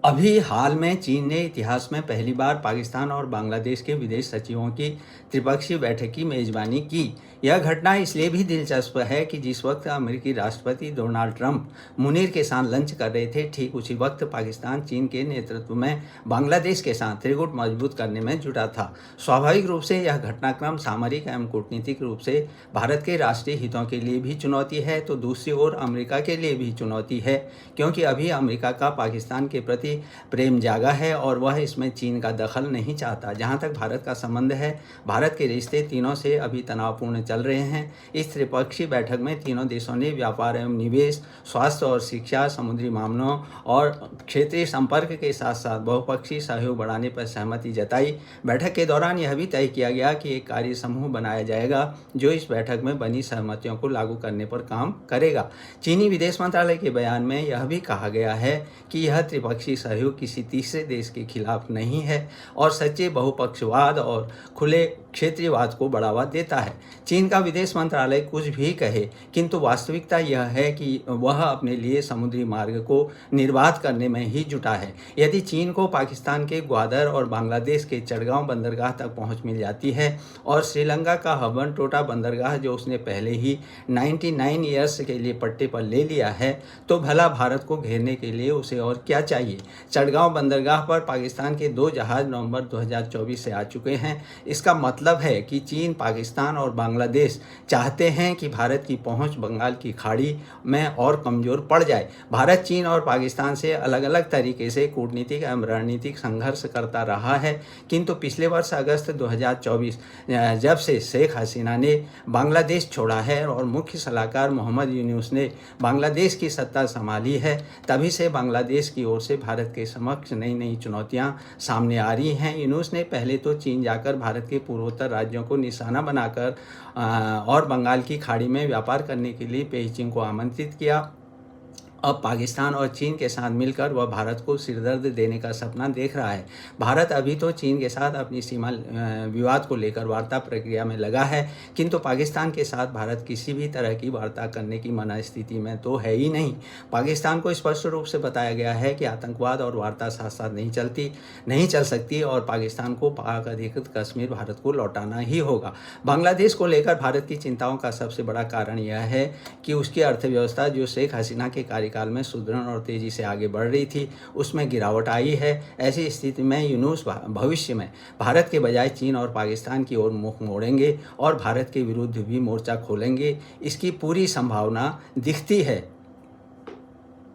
अभी हाल में चीन ने इतिहास में पहली बार पाकिस्तान और बांग्लादेश के विदेश सचिवों की त्रिपक्षीय बैठक की मेजबानी की। यह घटना इसलिए भी दिलचस्प है कि जिस वक्त अमेरिकी राष्ट्रपति डोनाल्ड ट्रंप मुनीर के साथ लंच कर रहे थे, ठीक उसी वक्त पाकिस्तान चीन के नेतृत्व में बांग्लादेश के साथ त्रिगुट मजबूत करने में जुटा था। स्वाभाविक रूप से यह घटनाक्रम सामरिक एवं कूटनीतिक रूप से भारत के राष्ट्रीय हितों के लिए भी चुनौती है, तो दूसरी ओर अमेरिका के लिए भी चुनौती है, क्योंकि अभी अमेरिका का पाकिस्तान के प्रति प्रेम जागा है और वह इसमें चीन का दखल नहीं चाहता। जहां तक भारत का संबंध है, भारत के रिश्ते तीनों से अभी तनावपूर्ण चल रहे हैं। इस त्रिपक्षीय बैठक में तीनों देशों ने व्यापार एवं निवेश, स्वास्थ्य और शिक्षा, समुद्री मामलों और क्षेत्रीय संपर्क के साथ साथ बहुपक्षीय सहयोग बढ़ाने पर सहमति जताई। बैठक के दौरान यह भी तय किया गया कि एक कार्य समूह बनाया जाएगा जो इस बैठक में बनी सहमतियों को लागू करने पर काम करेगा। चीनी विदेश मंत्रालय के बयान में यह भी कहा गया है कि यह त्रिपक्षीय सहयोग किसी तीसरे देश के खिलाफ नहीं है और सच्चे बहुपक्षवाद और खुले क्षेत्रीयवाद को बढ़ावा देता है। चीन का विदेश मंत्रालय कुछ भी कहे, किंतु वास्तविकता यह है कि वह अपने लिए समुद्री मार्ग को निर्बाध करने में ही जुटा है। यदि चीन को पाकिस्तान के ग्वादर और बांग्लादेश के चटगांव बंदरगाह तक पहुंच मिल जाती है और श्रीलंका का हबनटोटा बंदरगाह जो उसने पहले ही 99 ईयर्स के लिए पट्टे पर ले लिया है, तो भला भारत को घेरने के लिए उसे और क्या चाहिए। चटगांव बंदरगाह पर पाकिस्तान के 2 जहाज नवंबर 2024 से आ चुके हैं। इसका मतलब है कि चीन, पाकिस्तान और बांग्लादेश चाहते हैं कि भारत की पहुंच बंगाल की खाड़ी में और कमज़ोर पड़ जाए। भारत चीन और पाकिस्तान से अलग अलग तरीके से कूटनीतिक एवं रणनीतिक संघर्ष करता रहा है, किंतु पिछले वर्ष अगस्त 2024 जब से शेख हसीना ने बांग्लादेश छोड़ा है और मुख्य सलाहकार मोहम्मद यूनुस ने बांग्लादेश की सत्ता संभाली है, तभी से बांग्लादेश की ओर से भारत के समक्ष नई नई चुनौतियां सामने आ रही हैं। यूनुस ने पहले तो चीन जाकर भारत के पूर्वोत्तर राज्यों को निशाना बनाकर और बंगाल की खाड़ी में व्यापार करने के लिए पेइचिंग को आमंत्रित किया। अब पाकिस्तान और चीन के साथ मिलकर वह भारत को सिरदर्द देने का सपना देख रहा है। भारत अभी तो चीन के साथ अपनी सीमा विवाद को लेकर वार्ता प्रक्रिया में लगा है, किंतु पाकिस्तान के साथ भारत किसी भी तरह की वार्ता करने की मना स्थिति में तो है ही नहीं। पाकिस्तान को स्पष्ट रूप से बताया गया है कि आतंकवाद और वार्ता साथ साथ नहीं चल सकती और पाकिस्तान को पाक अधिकृत कश्मीर भारत को लौटाना ही होगा। बांग्लादेश को लेकर भारत की चिंताओं का सबसे बड़ा कारण यह है कि उसकी अर्थव्यवस्था जो शेख हसीना के कार्यकाल में सुदृढ़ और तेजी से आगे बढ़ रही थी, उसमें गिरावट आई है। ऐसी स्थिति में यूनुस भविष्य में भारत के बजाय चीन और पाकिस्तान की ओर मुख मोड़ेंगे और भारत के विरुद्ध भी मोर्चा खोलेंगे, इसकी पूरी संभावना दिखती है।